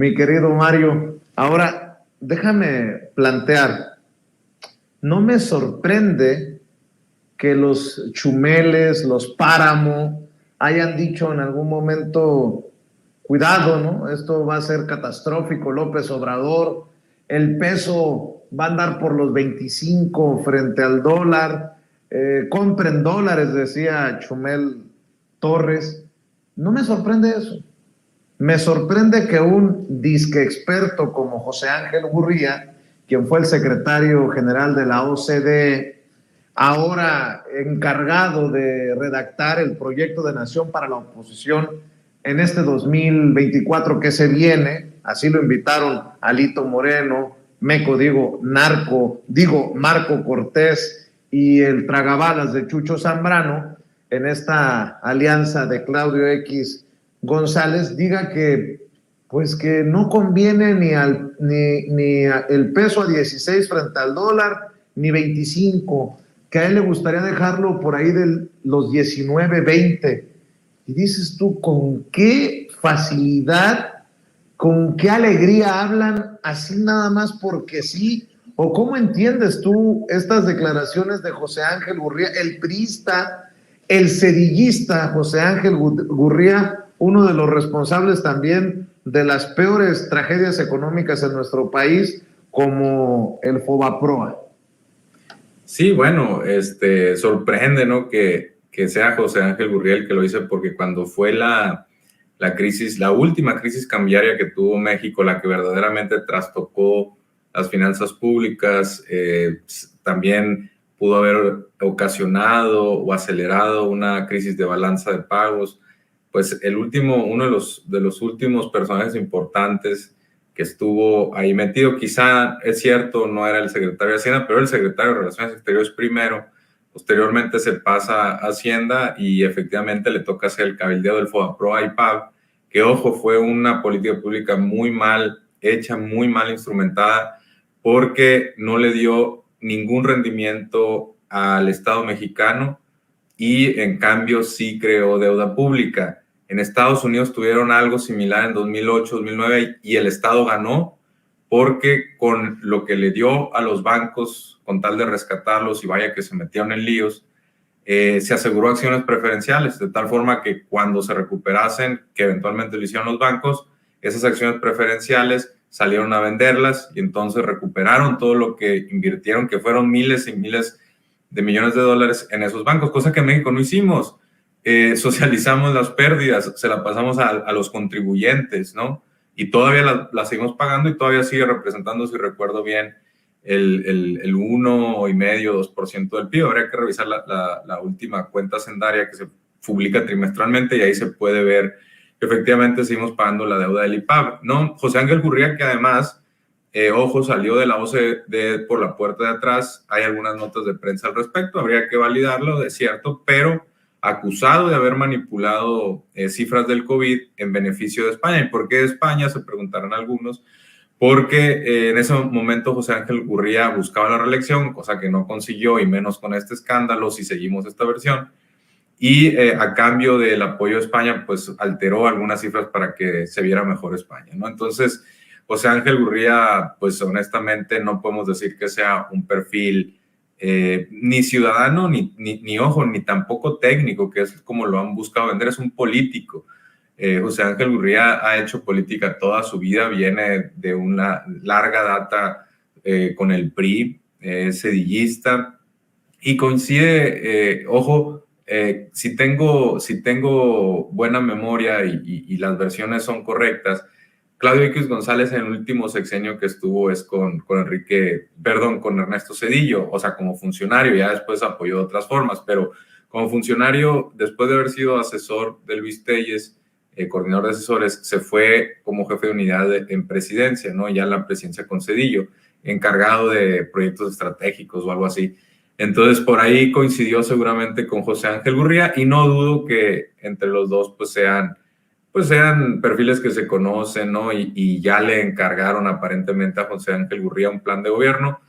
Mi querido Mario, ahora déjame plantear, no me sorprende que los Chumeles, los Páramo, hayan dicho en algún momento, cuidado, ¿no? Esto va a ser catastrófico, López Obrador, el peso va a andar por los 25 frente al dólar, compren dólares, decía Chumel Torres. No me sorprende eso. Me sorprende que un disque experto como José Ángel Gurría, quien fue el secretario general de la OCDE, ahora encargado de redactar el proyecto de nación para la oposición en este 2024 que se viene, así lo invitaron Alito Moreno, Meco, Marco Cortés y el tragabalas de Chucho Zambrano, en esta alianza de Claudio X González, diga que pues que no conviene ni el peso a 16 frente al dólar, ni 25, que a él le gustaría dejarlo por ahí de los 19, 20. Y dices tú, ¿con qué facilidad, con qué alegría hablan así nada más porque sí? ¿O cómo entiendes tú estas declaraciones de José Ángel Gurría, el priista, el sedillista José Ángel Gurría, uno de los responsables también de las peores tragedias económicas en nuestro país, como el Fobaproa? Sí, bueno, sorprende, ¿no? Que sea José Ángel Gurría el que lo dice, porque cuando fue la crisis, la última crisis cambiaria que tuvo México, la que verdaderamente trastocó las finanzas públicas, también pudo haber ocasionado o acelerado una crisis de balanza de pagos. Pues uno de los últimos personajes importantes que estuvo ahí metido, quizá es cierto, no era el secretario de Hacienda, pero el secretario de Relaciones Exteriores primero, posteriormente se pasa a Hacienda y efectivamente le toca hacer el cabildeo del Fobaproa y PAB, que ojo, fue una política pública muy mal hecha, muy mal instrumentada, porque no le dio ningún rendimiento al Estado mexicano y en cambio sí creó deuda pública. En Estados Unidos tuvieron algo similar en 2008, 2009 y el Estado ganó porque con lo que le dio a los bancos con tal de rescatarlos, y vaya que se metieron en líos, se aseguró acciones preferenciales, de tal forma que cuando se recuperasen, que eventualmente lo hicieron los bancos, esas acciones preferenciales salieron a venderlas y entonces recuperaron todo lo que invirtieron, que fueron miles y miles de millones de dólares en esos bancos, cosa que en México no hicimos. Socializamos las pérdidas, se la pasamos a los contribuyentes, ¿no? Y todavía la seguimos pagando y todavía sigue representando, si recuerdo bien, el 1,5%, 2% del PIB. Habría que revisar la última cuenta hacendaria que se publica trimestralmente y ahí se puede ver que efectivamente seguimos pagando la deuda del IPAB, ¿no? José Ángel Gurría, que además, ojo, salió de la OCDE por la puerta de atrás, hay algunas notas de prensa al respecto, habría que validarlo, es cierto, pero acusado de haber manipulado cifras del COVID en beneficio de España. ¿Y por qué de España? Se preguntarán algunos. Porque en ese momento José Ángel Gurría buscaba la reelección, cosa que no consiguió, y menos con este escándalo si seguimos esta versión. Y a cambio del apoyo de España, pues alteró algunas cifras para que se viera mejor España, ¿no? Entonces, José Ángel Gurría, pues honestamente no podemos decir que sea un perfil ni ciudadano, ni ojo, ni tampoco técnico, que es como lo han buscado vender, es un político. José Ángel Gurría ha hecho política toda su vida, viene de una larga data con el PRI, sedillista, y coincide, ojo, si tengo buena memoria y las versiones son correctas, Claudio X González en el último sexenio que estuvo es con Ernesto Zedillo, o sea, como funcionario, ya después apoyó de otras formas, pero como funcionario, después de haber sido asesor de Luis Telles, coordinador de asesores, se fue como jefe de unidad en presidencia, ¿no? Ya la presidencia con Zedillo, encargado de proyectos estratégicos o algo así. Entonces, por ahí coincidió seguramente con José Ángel Gurría y no dudo que entre los dos pues sean perfiles que se conocen, ¿no? Y ya le encargaron aparentemente a José Ángel Gurría un plan de gobierno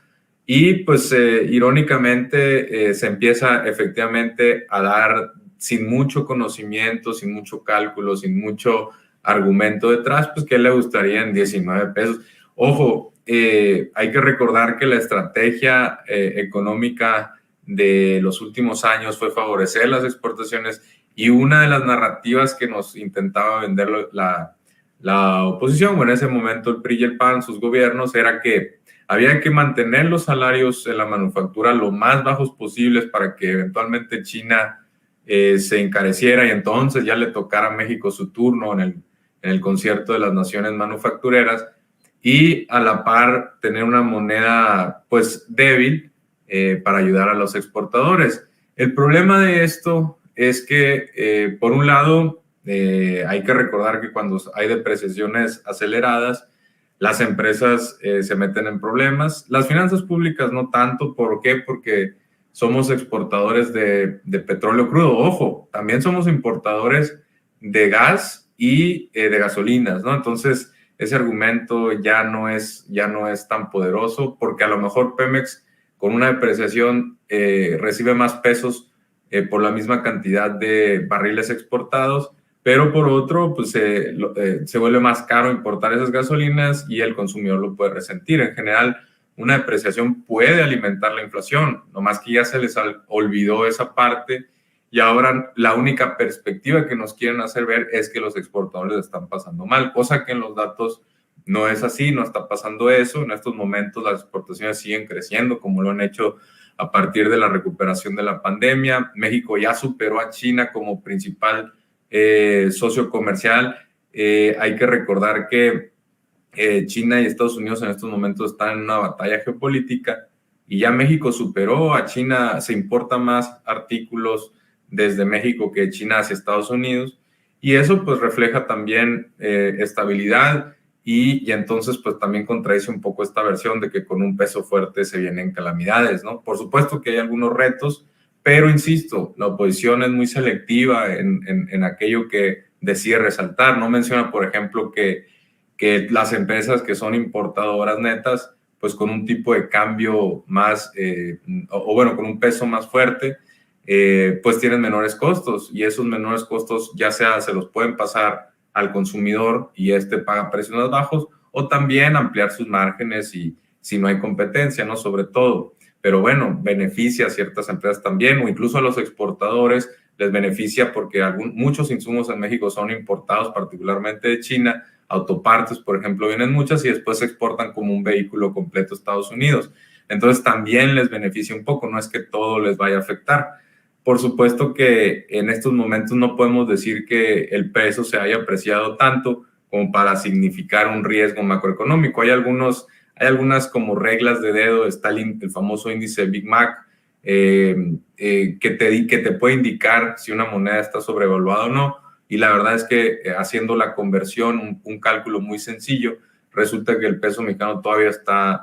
y pues irónicamente se empieza efectivamente a dar sin mucho conocimiento, sin mucho cálculo, sin mucho argumento detrás, pues que le gustaría en 19 pesos. Ojo, hay que recordar que la estrategia económica de los últimos años fue favorecer las exportaciones, y una de las narrativas que nos intentaba vender la oposición, o en ese momento el PRI y el PAN, sus gobiernos, era que había que mantener los salarios en la manufactura lo más bajos posibles para que eventualmente China se encareciera, y entonces ya le tocara a México su turno en el concierto de las naciones manufactureras, y a la par tener una moneda pues débil para ayudar a los exportadores. El problema de esto es que por un lado hay que recordar que cuando hay depreciaciones aceleradas, las empresas se meten en problemas, las finanzas públicas no tanto. ¿Por qué? Porque somos exportadores de petróleo crudo. Ojo, también somos importadores de gas y de gasolinas, ¿no? Entonces, ese argumento ya no es tan poderoso, porque a lo mejor Pemex, con una depreciación, recibe más pesos por la misma cantidad de barriles exportados, pero por otro, pues se vuelve más caro importar esas gasolinas y el consumidor lo puede resentir. En general, una depreciación puede alimentar la inflación, nomás que ya se les olvidó esa parte, y ahora la única perspectiva que nos quieren hacer ver es que los exportadores están pasando mal, cosa que en los datos no es así, no está pasando eso. En estos momentos las exportaciones siguen creciendo, como lo han hecho a partir de la recuperación de la pandemia. México ya superó a China como principal socio comercial. Hay que recordar que China y Estados Unidos en estos momentos están en una batalla geopolítica, y ya México superó a China. Se importan más artículos desde México que China hacia Estados Unidos, y eso pues refleja también estabilidad, y entonces pues también contradice un poco esta versión de que con un peso fuerte se vienen calamidades, ¿no? Por supuesto que hay algunos retos, pero insisto, la oposición es muy selectiva en aquello que decide resaltar. No menciona, por ejemplo, que las empresas que son importadoras netas, pues con un tipo de cambio más, bueno, con un peso más fuerte, pues tienen menores costos, y esos menores costos ya sea se los pueden pasar al consumidor y paga precios más bajos, o también ampliar sus márgenes y si no hay competencia, ¿no? Sobre todo. Pero bueno, beneficia a ciertas empresas también, o incluso a los exportadores les beneficia, porque muchos insumos en México son importados, particularmente de China. Autopartes, por ejemplo, vienen muchas y después se exportan como un vehículo completo a Estados Unidos. Entonces también les beneficia un poco, no es que todo les vaya a afectar. Por supuesto que en estos momentos no podemos decir que el peso se haya apreciado tanto como para significar un riesgo macroeconómico. Hay algunas como reglas de dedo. Está el famoso índice Big Mac, que te puede indicar si una moneda está sobrevaluada o no. Y la verdad es que haciendo la conversión, un cálculo muy sencillo, resulta que el peso mexicano todavía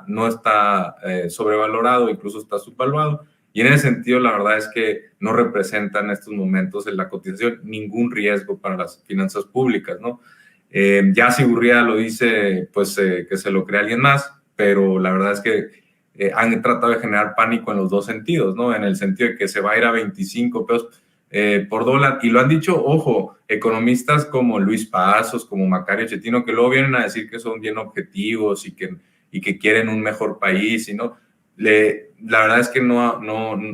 no está sobrevalorado, incluso está subvaluado. Y en ese sentido, la verdad es que no representa en estos momentos en la cotización ningún riesgo para las finanzas públicas, ¿no? Ya si Gurría lo dice, pues que se lo cree alguien más, pero la verdad es que han tratado de generar pánico en los dos sentidos, ¿no? En el sentido de que se va a ir a 25 pesos por dólar, y lo han dicho, ojo, economistas como Luis Pazos, como Macario Chetino, que luego vienen a decir que son bien objetivos y que quieren un mejor país, y no. La verdad es que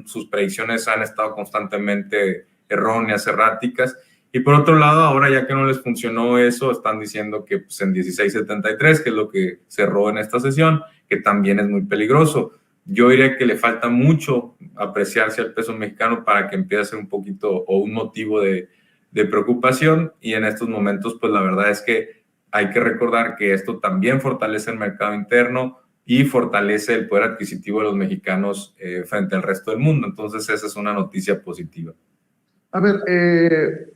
sus predicciones han estado constantemente erróneas, erráticas. Y por otro lado, ahora ya que no les funcionó eso, están diciendo que pues, en 16.73, que es lo que cerró en esta sesión, que también es muy peligroso. Yo diría que le falta mucho apreciarse al peso mexicano para que empiece a ser un poquito o un motivo de preocupación, y en estos momentos, pues la verdad es que hay que recordar que esto también fortalece el mercado interno y fortalece el poder adquisitivo de los mexicanos frente al resto del mundo. Entonces, esa es una noticia positiva. A ver,